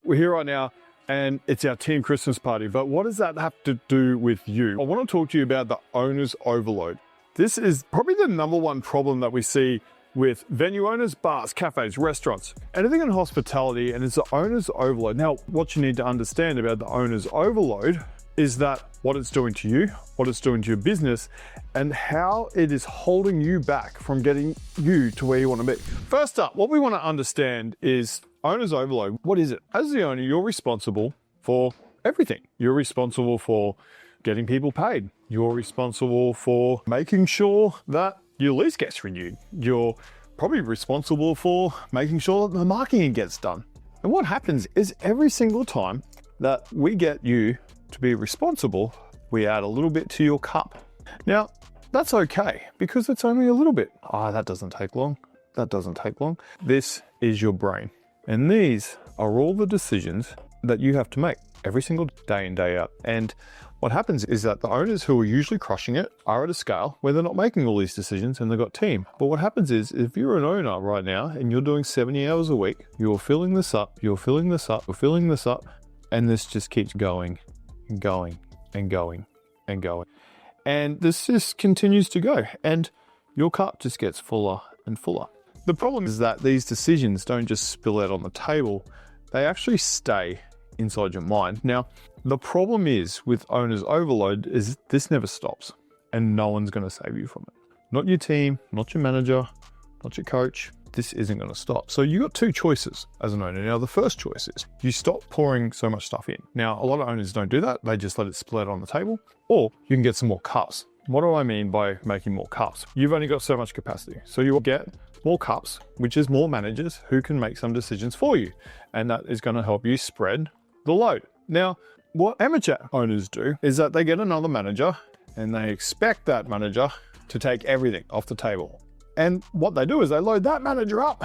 We're here right now and it's our team Christmas party, but what does that have to do with you? I want to talk to you about the owner's overload. This is probably the number one problem that we see with venue owners, bars, cafes, restaurants, anything in hospitality, and it's the owner's overload. Now, what you need to understand about the owner's overload is that what it's doing to you, what it's doing to your business, and how it is holding you back from getting you to where you want to be. First up, what we want to understand is owner's overload. What is it? As the owner, you're responsible for everything. You're responsible for getting people paid. You're responsible for making sure that your lease gets renewed. You're probably responsible for making sure that the marketing gets done. And what happens is every single time that we get you to be responsible, we add a little bit to your cup. Now, that's okay because it's only a little bit. That doesn't take long. That doesn't take long. This is your brain. And these are all the decisions that you have to make every single day in, day out. And what happens is that the owners who are usually crushing it are at a scale where they're not making all these decisions and they've got team. But what happens is if you're an owner right now and you're doing 70 hours a week, you're filling this up, you're filling this up, you're filling this up, and this just keeps going and going and going and going. And this just continues to go and your cup just gets fuller and fuller. The problem is that these decisions don't just spill out on the table, they actually stay inside your mind. Now, the problem is with owner's overload is this never stops and no one's going to save you from it. Not your team, not your manager, not your coach. This isn't going to stop. So you got two choices as an owner. Now, the first choice is you stop pouring so much stuff in. Now, a lot of owners don't do that. They just let it spill out on the table, or you can get some more cups. What do I mean by making more cups? You've only got so much capacity. So you will get more cups, which is more managers who can make some decisions for you. And that is going to help you spread the load. Now, what amateur owners do is that they get another manager and they expect that manager to take everything off the table. And what they do is they load that manager up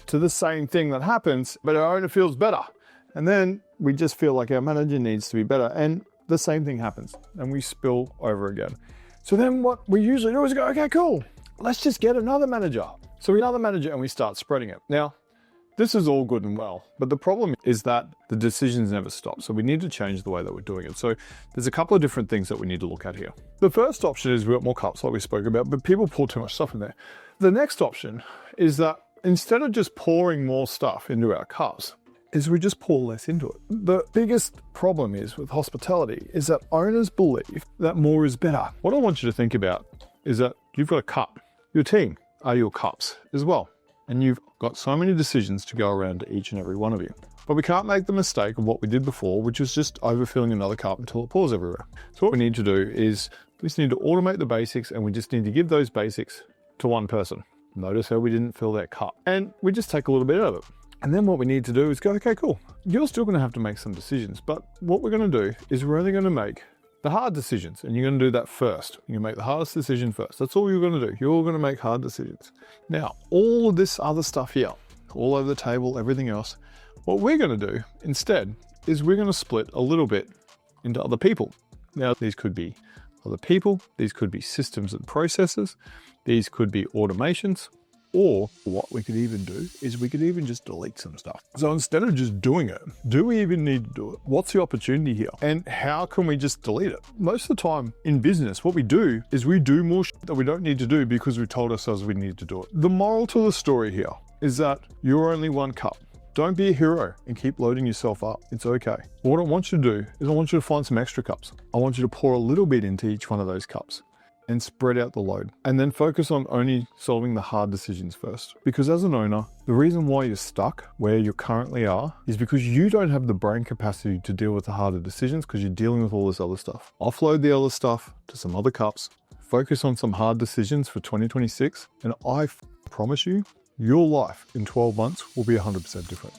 to the same thing that happens, but our owner feels better. And then we just feel like our manager needs to be better. And the same thing happens and we spill over again. So then what we usually do is go, okay, cool. Let's just get another manager. So we get another manager and we start spreading it. Now, this is all good and well, but the problem is that the decisions never stop. So we need to change the way that we're doing it. So there's a couple of different things that we need to look at here. The first option is we've got more cups like we spoke about, but people pour too much stuff in there. The next option is that instead of just pouring more stuff into our cups, is we just pour less into it. The biggest problem is with hospitality is that owners believe that more is better. What I want you to think about is that you've got a cup. Your team are your cups as well. And you've got so many decisions to go around to each and every one of you. But we can't make the mistake of what we did before, which was just overfilling another cup until it pours everywhere. So what we need to do is we just need to automate the basics and we just need to give those basics to one person. Notice how we didn't fill that cup. And we just take a little bit out of it. And then what we need to do is go, okay, cool. You're still going to have to make some decisions, but what we're going to do is we're only going to make the hard decisions, and you're going to do that first. You make the hardest decision first. That's all you're going to do. You're going to make hard decisions. Now, all of this other stuff here, all over the table, everything else, what we're going to do instead is we're going to split a little bit into other people. Now, these could be other people, these could be systems and processes, these could be automations, or what we could even do is we could even just delete some stuff. So instead of just doing it, do we even need to do it? What's the opportunity here? And how can we just delete it? Most of the time in business, what we do is we do more shit that we don't need to do because we told ourselves we need to do it. The moral to the story here is that you're only one cup. Don't be a hero and keep loading yourself up. It's okay. What I want you to do is I want you to find some extra cups. I want you to pour a little bit into each one of those cups and spread out the load, and then focus on only solving the hard decisions first. Because as an owner, the reason why you're stuck where you currently are is because you don't have the brain capacity to deal with the harder decisions because you're dealing with all this other stuff. Offload the other stuff to some other cups, focus on some hard decisions for 2026, and I promise you, your life in 12 months will be 100% different.